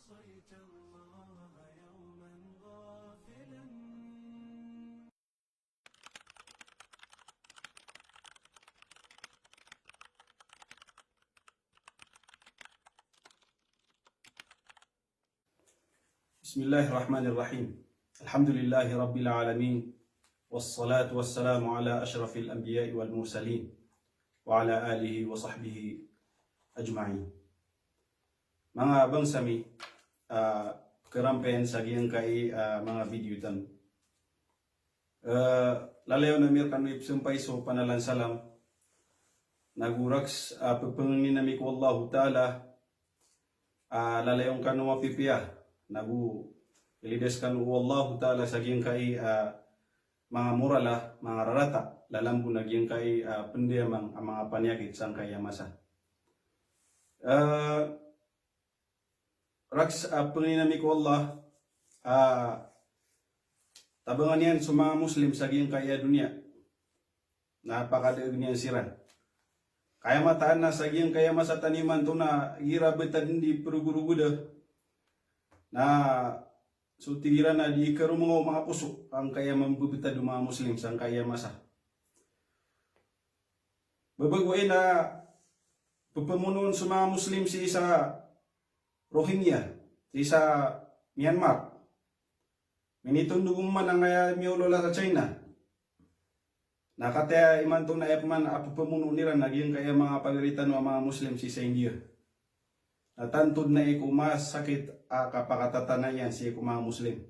عصيت الله يوما غافلا. بسم الله الرحمن الرحيم. الحمد لله رب العالمين، والصلاة والسلام على أشرف الأنبياء والمرسلين وعلى آله وصحبه أجمعين. Mga bangsami, kerampen sa giyang kay mga video tan. Lalayo na mir kanu ipsumpay so panalan salam. Naguraks pagpangin nami ko Allah Ta'ala. Lalayong kanu mapipiyah. Nagu ilides kanu Allah Ta'ala sa giyang kay mga murala, mga rarata. Lalambu na giyang kay pendiamang mga panyakit sang kaya masa. Raks penginami ko Allah, tabangan yan sa mga Muslim sa giyang kaya dunia. Napakadaig niyan siran. Kaya mataan na sa giyang kaya masa taniman to na girabetad hindi peruguruguda. Na so tigiran na di karumangaw mga puso ang kaya mambubitad ng mga Muslim sa kaya masa. Babagwain na papamunon sa mga Muslim si isa Rohingya, si isa Myanmar. Minitong dugumman ang kaya miulola sa China. Nakataya iman itong naepman papamunon nila naging kaya mga pagalitan ng mga Muslim si sa India. Natantod na iku mas sakit kapakatatanan yan si iku mga Muslim.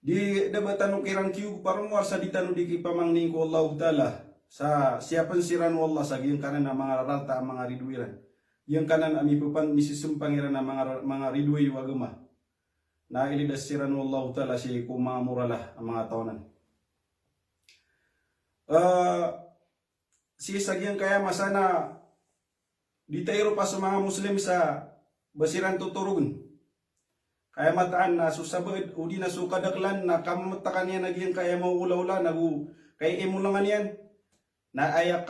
Di debatan ukirang kiyu parang warsa ditano di kipamangning ko Allah Ta'ala sa siapan siran wallah sa giyang kanan na mga rarata mga ridwiran. Yang kanan ami pupan misisum pangiran na mga ridwi wagama. Na ilidas siran wallah Ta'ala si iku mga muralah ang mga tawanan. Si sagyang kaya masana ditayro pa sa mga Muslim sa basiran tuturugon. Kaya mataan na susabad o di na sukadaklan na kamatakan yan nagyang kaya maulaula nagu kaya imulangan yan na ayak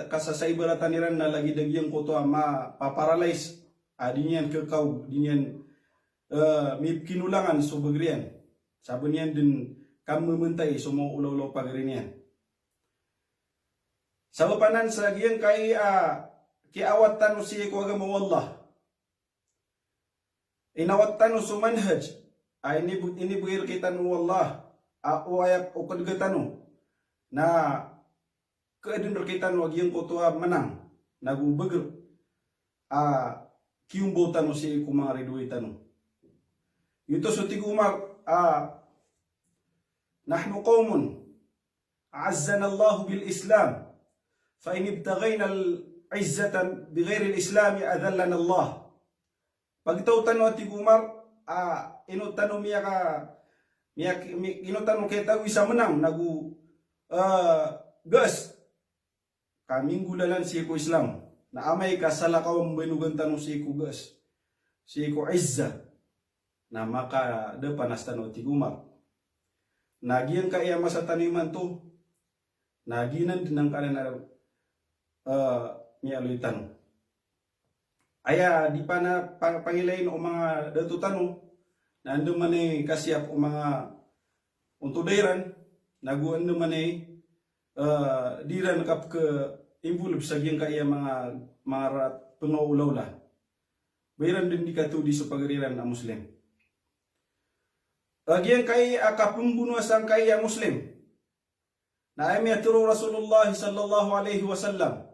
kasasayberatan niran na lagi dagyang ko to mapaparalyze di niyan kekaw di niyan may kinulangan so bagrian sabon yan din kamumuntay so maulaulaw pagrin yan. Sa papanan sa giyang kay kiawatan si ko agama wallah. Inawatan so manhaj ini buir kita nu wallah o ayak o kadgatano na kaedun kita nu giyang ko to menang nagubagr kiumbotan si ko mga ridui tanu. Ito so tigumar nahnu qaumun a'azzana Allah bil Islam. فإن ابتغينا العزة بغير الإسلام أذلنا الله. Pagtautan no tigumar inutano miya inutano kita wisa menang nagu gas kaming gulalan si ko Islam na amay ka salakaw benugan tanong si ko gas si ko izza na maka depanas tano tigumar nagiyan ka iya masa taniman to naginan din ang kanan mialuitan. Aya di pa na pangilayin o mga datutano na ando man kasyap o mga untudairan naguan naman diran kap ke involve sa giyang kaya mga pengaulaw la. Bayran din di katudi sa pagariran na Muslim. Giyang kaya kapumbuno sang kaya Muslim. Na ay turo Rasulullah sallallahu alaihi wasallam.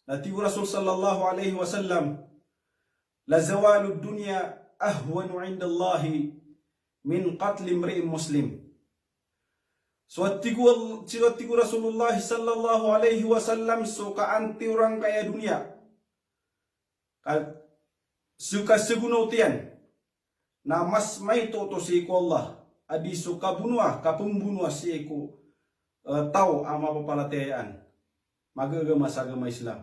Nati Rasul sallallahu alaihi wasallam la zawalud dunya ahwanu 'inda Allah min qatl imri'in muslim. Suatiku Rasulullah sallallahu alaihi wasallam suka anti orang kaya dunia. Suka segunotian na mas may toto si ko Allah adi suka bunuah kapumbunuah si ko tao ang mapapalatayaan magagama sa agama Islam.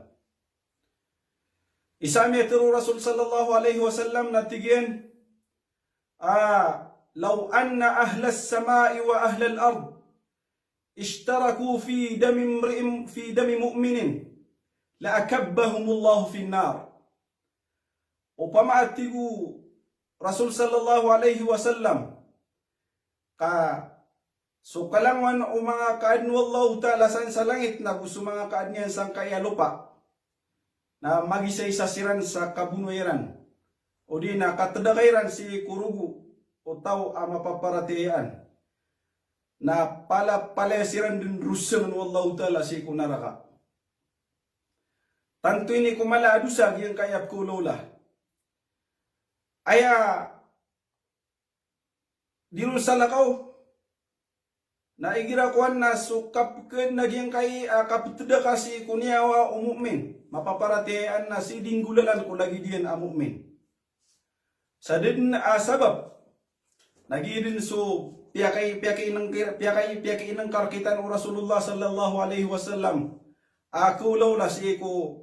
Isami tiro Rasul sallallahu alaihi wasallam natigyan law anna ahla as-sama'i wa ahla al-ard ishtaraku fi dami mu'minin la akabbahum Allah fi an-nar. upama atigu Rasul sallallahu alaihi wasallam ka so kalangwan o mga kaadno Allah ta'ala sa langit na gusto mga kaadniyan sang kaya lupa na magisay-sasiran sa kabunuiran o di na katadakairan si kurugu o tao ang mapaparatian na palasiran din rusang ng Allah ta'ala si kunaraka. Tanto ini kumala adusag yung kayap ko lola. Aya dinun sa lakaw na igirakuan na sukap ken naging kay kapitda kasi kunyawa umumin mapaparatian na si dinggulalan ko lagi diyan ang mu'min. Sa din sabab nagidin so piyakay ng karkitan o Rasulullah sallallahu alaihi wasallam akulaw la si ko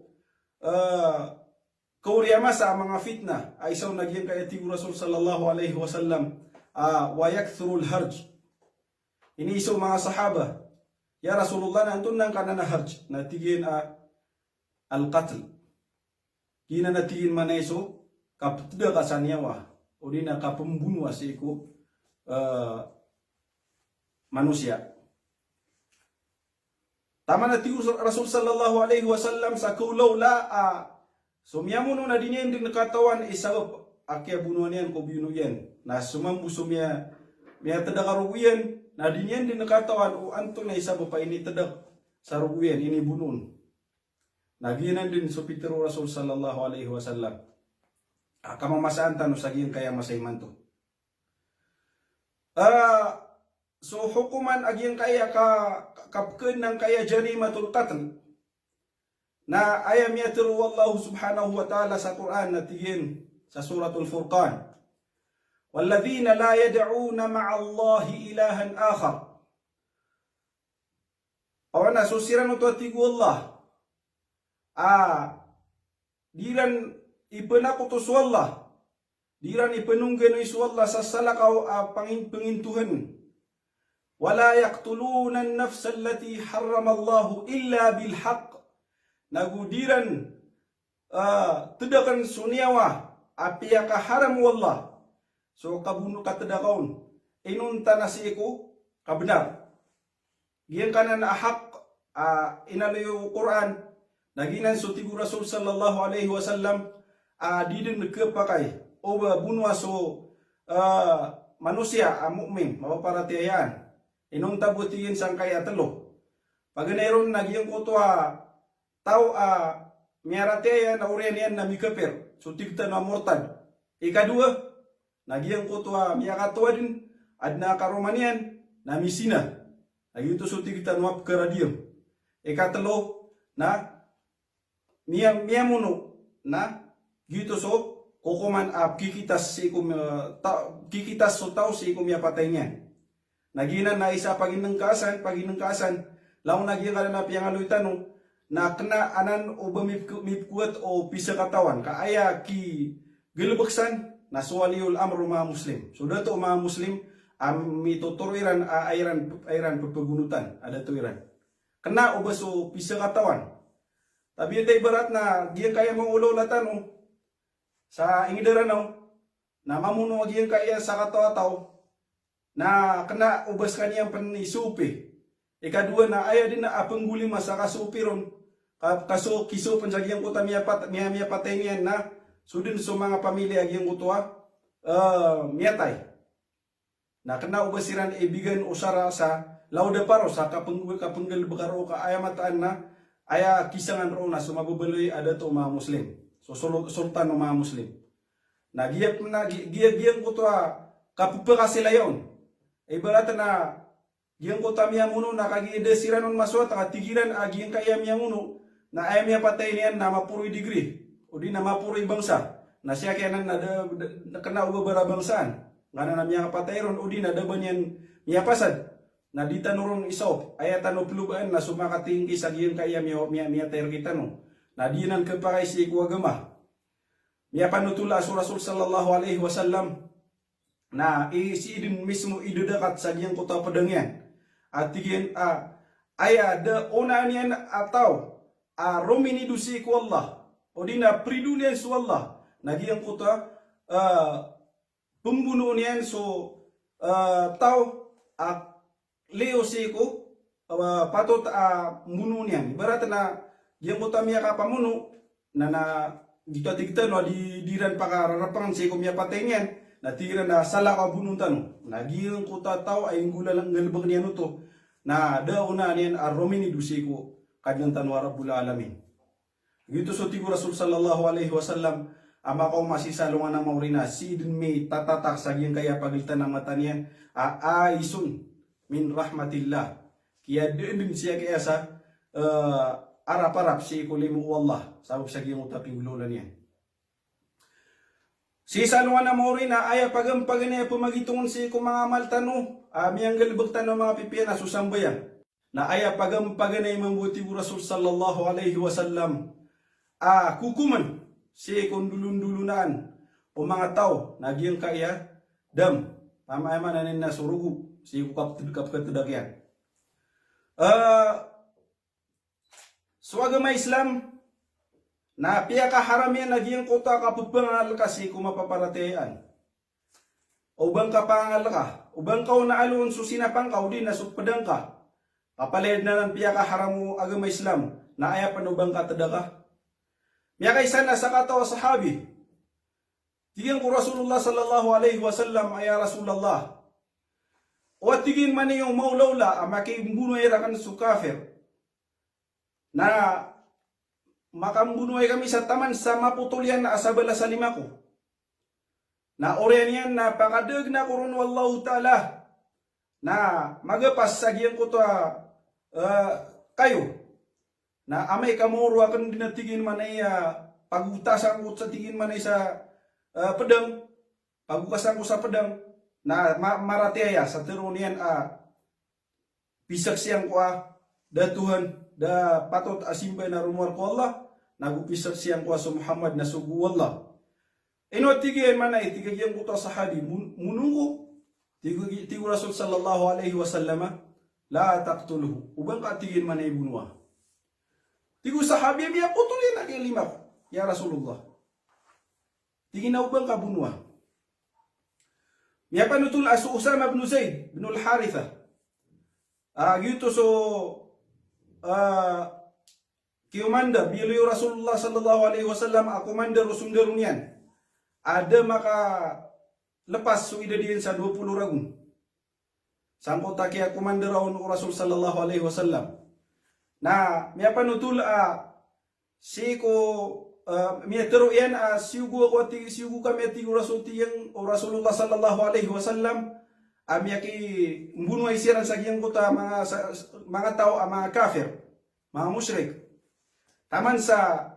kauriyama sa mga fitna ay isaw naging kay ati Rasul sallallahu alaihi wasallam wa yakthurul harj. Ini iso mga sahaba, ya Rasulullah na antun nang kanana harj, natigin al-qatl. Kina natigin man iso, kapitda ka sa niyawa, o di na kapumbunuwa sa iko manusia. Tama na tiyo Rasul sallallahu alaihi wasallam sa kulaw la, sumyamuno na din yan din nakatawan, isagap, akya bunuan yan ko binuno yan, na sumambu sumya, miya tadakaruyan, na dinyan din nakatawan o anto na isa pa ini tadak sa ruguyan ini bunun. Naginan din so Pitero Rasul sallallahu alaihi wasallam. Kamamasaan tano sagiyan kaya masayman to. So hukuman agiyan kaya kapken ng kaya jarimatul qatl. Na ayam yatru wallahu subhanahu wa ta'ala sa Quran na tigin sa suratul Furqan. والذين لا يدعون مع الله إلها آخر. Awana susiran uto atigu Allah. Diran ipenakutos Allah. Diran ipenunggan isu Allah sa salakaw pangintuhan. Wala yaqtuluna an-nafsa allati harrama Allah illa bil haqq. Nagudiran tedakan sunyawa apiya ka haram wallah. So kabuno katadakaon inunta na si iko kabenar. Giyan kanan ahak inalayo Quran naginan so tigu Rasul sallallahu alaihi wasallam didin kepakai o bunwa so manusia mukmin mapaparatiyan inunta butingin sang kaya telo. Pagneron nagyang kutwa tao miaratiyan na urian yan na mikaper so tigta na mortad. Ikadua nagyang kutwa miyakatwa din adna karomanian na misina. Nagyuto suti kita nuap keradiyam. Ikatalo na miyamuno na gito so kukuman kikitas so tao si ikum yapatay niya. Naginan na isa paginengkasan law nagyang kalana piyangaloy tanong na kena anan o bamipkuat o pisa katawan kaaya ki gilbaksan nasuwaliul amru mga Muslim. So dato mga Muslim mituturuiran ayran pagpagunutan ada tuiran. Kena ubaso pisa katawan. Tabi tay barat na giyan kaya mong ulo latan sa ingidaran na mamuno giyan kaya sa katawa-taw na kena ubas kaniyang panisupi. Ikadua na aya din na apengguli masa kasupi ron kaso kiso panjagiyang kuta miya patay niyan na sudin so mga pamilya yung utwa miyatay. Na kena ubasiran ibigan usara sa lauda paro sa kapenggal bekaro ka ayamataan na aya kisangan ro na sumababaloy ada to mga Muslim. So sultan ng mga Muslim. Na giyang utwa kapupakasilayon. Ibarat na giyang kuta miya muno na kagidesiran ng maswat tigiran agiyang kaya miya muno na ayam miya patay niyan na mapuroy degree. O di na mapuroy bangsa na siya kaya na kena ubabara bangsaan nga na miya kapatayron o di na daban yan miya pasad na di tanurong isaw ay tano pelubaan na sumakatingki sa giyan kaya miya tayo kita na di nan kepakay si ikuagama miya panutula so Rasul sallallahu alaihi wasallam na si idin mismo idudakat sa giyan kota pedangyan at tigin aya da onanian atau romini dusi ku Allah o di na pridunian su Allah Nagiyang kuta pembunuh niyan so tao leo siko patut munu niyan. Ibarat na giyang kuta miya kapamuno na gitu atigta no di diran pakararapangan siko miya patay niyan. Natira na sala ka bununtan. Nagiyang kuta tao ay gula lang galbag niyan to. Na dauna niyan aromini dusiko kadang tanwa rabbul alamin. Gitu so tigo Rasul sallallahu alaihi wasallam ama ko masisalungan ng maurina sidin may tatatak sa giyang kaya pagiltan ng mata niyan aaisun min rahmatillah kaya din siya kaya sa arap-arap si kulimu wallah sabab sa giyang utaping gulolan niyan. Si salungan ng maurina ay pagampagan niya pumagitungon si kumangamal tanu amiyang galibag tanu mga pipiyan na susambayan na ay pagampagan niya mambuti Rasul sallallahu alaihi wasallam kukuman si kundulun-dulunan o mga tao nagyang kaya dam pamayaman nanin na surugu si kapkatudagyan. So agama Islam na piyaka haramian nagyang kota kapupangal kasi kumapaparatean. Ubang kapangal ka, ubang ka na alun so sinapang ka din na supadang ka. Kapalid na ng piyaka haramu agama Islam na ayapan ubang katadaka. Miya kay sana sa katawa sahabi. Tigyan ko Rasulullah sallallahu alaihi wasallam ay Rasulullah. O tigin man yung maulawla makimbunuay rakan su kafir. Na makambunuay kami sa taman sa maputulyan na asabala sa lima ko. Na orian yan na pakadeg na kurun wallahu ta'ala. Na magapas sa giyang ko to kayo. Na amay kamuro akan dinatigin man ay pagutasan ko sa tingin man ay sa pedang, pagukasan ko sa pedang, na maratiaya sa terunian pisak siyang ko da Tuhan, da patot asimbay na rumor ko Allah, nagupisak siyang ko sa Muhammad na sugu Allah. Ino tigin man ay tigagyan ko to sa hadi, munungo, tigu Rasul sallallahu alaihi wasallam, la taqtuluhu, ubang ka tigin man ay bunwa. Tigo sahabi biya putulin na kay lima ya Rasulullah. Tingin na ubang kabunwa. Miya panutul asu Usama bin Zaid bin al-Haritha. Gitu so kiumanda biliyo Rasulullah sallallahu alaihi wasallam akomanda rusumdarun yan. Ada maka lepas so idadiin sa 20 ragun. Sangko taki akomanda raun Rasul sallallahu alaihi wasallam. Na miya panutul si ko miya tero yan siugu kami tigo Rasul tiyang o Rasulullah sallallahu alaihi wasallam miya ki mbunuay siran sa giyang kota mga tao mga kafir mga musyrik taman sa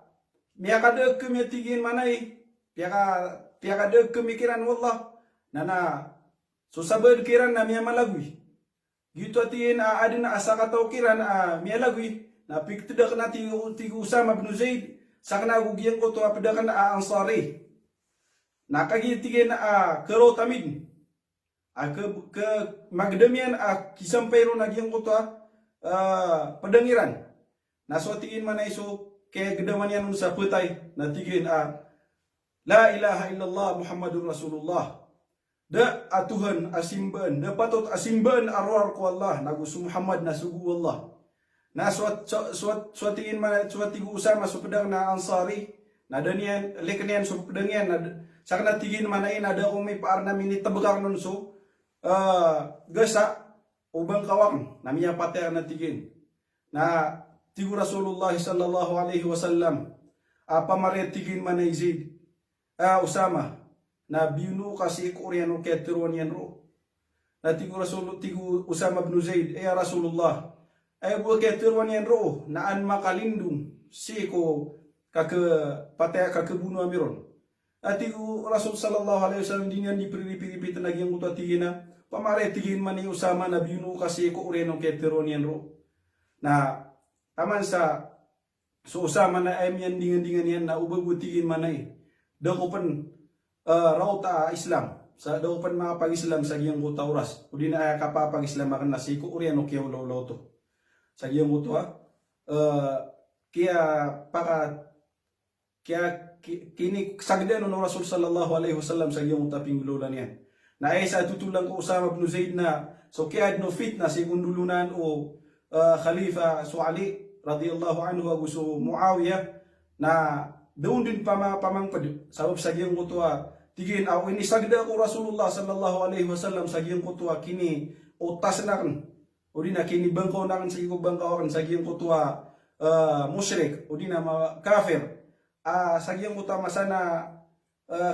miya kadeg kami tigin manay piya kadeg kemikiran wallah na susabad kiran na miya malagwi. Gitu atin adin asaka tau kiran miya lagwi na piktidak na tigo Usama bin Zaid sakna gugiyan ko to apadakan Ansari. Nakagitigin kero tamid. Ke magdamian kisampayro nagyang ko to padangiran. Naswatiin man iso kaya gedaman yan sa putay na tigin la ilaha illallah Muhammadur Rasulullah. Da atuhan asimban, da patot asimban arwar ko Allah, nagusu Muhammad na sugu Allah. Na suatiin man suatigu Usama sa pedang na Ansari, na danian lekanian sa pedang yan, sakna tigin man ay nada ko may paar na minit tabagar nun so gasa ubang kawang na miya patay na tigin. Na tigu Rasulullah sallallahu alaihi wasallam pamaret tigin man ay Zaid Usama na binu kasi Koreano keteron yan ro. Na tigu Usama bin Zaid Rasulullah ay buwa keteron yan ro naan makalindung si ko patay kakebuno amiron. At tigu Rasul sallallahu alaihi wasallam dinyan di piripi nagyang utatigin na pamare tigin man ni Usama na binu kasi Koreano keteron yan ro. Na taman sa so Usama na ay yan dingan yan na ubagutigin man ay dakupan rauta Islam sa daw pan mga pag-Islam sa giyang ko Tauras o di na kapapag-Islam akan nasiko uriano kiyaw lawlaw sa giyang ko kaya kaya kini sagdan no Rasul sallallahu alaihi wasallam sa iyong taping lulan yan. Na ay sa tutulang ko Usama ibn Zaid na so kaya no fitna si kundulunan o Khalifa so Ali radhiyallahu anhu ag so Muawiyah na doon din pamangpad sabab sa iyong kutua tigin ako ini sagda ko Rasulullah sallallahu alaihi wasallam sa iyong kutua kini utas na kan o di na kini bangko na kan sa iyong bangko kan sa iyong kutua musyrik o di na kafir sagyang utama sana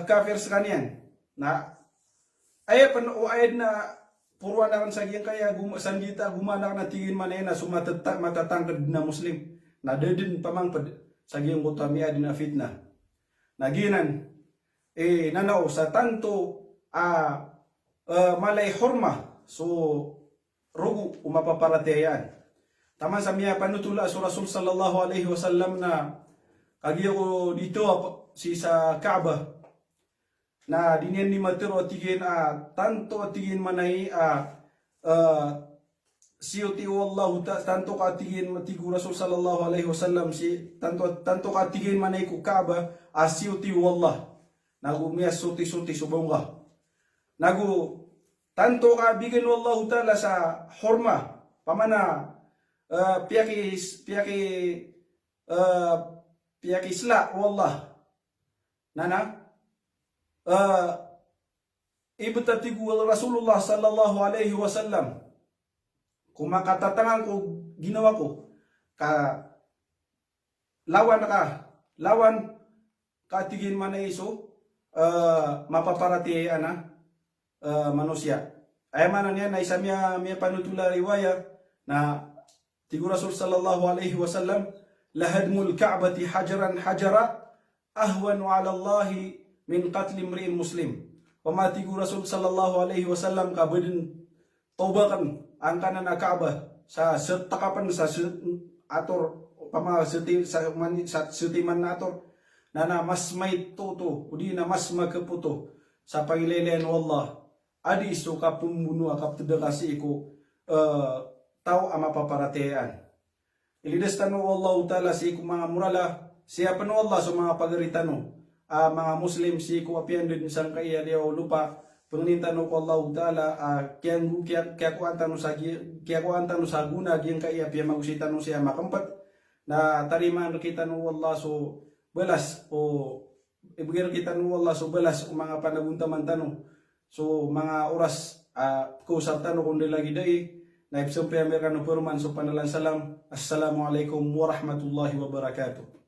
kafir sa kanyan na ay o ayad na purwa na kan sagyang kaya sanggita gumana na tingin manena so matatangkad na muslim na dedin pamangpad sagyang utami adin na fitna naginan nanaw sa tanto malay hurma so rugu umapaparatayan taman sa miya panutula sa Rasul sallallahu alaihi wasallam na kagi ko dito si sa Kaaba na dinyan ni matero tigin tanto tigin manay siyuti wallahu tanto ka tigin matigu Rasul sallallahu alaihi wasallam si tanto ka tigin manay ku Kaaba siyuti wallah nagu miya suti subonga nagu tanto ka bigin wallahu taala sa hurma pamana piyaki isla wallah nana ibtatigu Rasulullah sallallahu alaihi wasallam kung makatatangan ko ginawa ko lawan ka tigin man iso mapaparati manusia ay manan yan na isa miya panutula riwaya na tigu Rasul sallallahu alaihi wasallam lahadmul ka'bati hajaran hajara ahwanu ala Allah min qatli imri'in muslim. Pamatigu Rasul sallallahu alaihi wasallam kabadin taubakan ang kanan na Ka'bah sa takapan sa ator pama sutiman nator na mas may toto udi na mas magkaputo sa pangilelen wallah adi so kapumbuno kaptedakasi ko tao ama paparatean. Ilidas tanu Allah Ta'ala si mga murala siya panu Allah sa mga pagaritano mga Muslim si kuapian din isang kaya dia lupa penginintano ko Allah Ta'ala kaya ko antano sa guna giyang kaya piya magusitano siya makampat na tariman kita no Allah so balas o ibigay kita no Allah so balas o mga panaguntaman tano so mga oras kusap tano kundi lagi dai na ipsumpi Amerikano Purman so panalan salam. Assalamualaikum warahmatullahi wabarakatuh.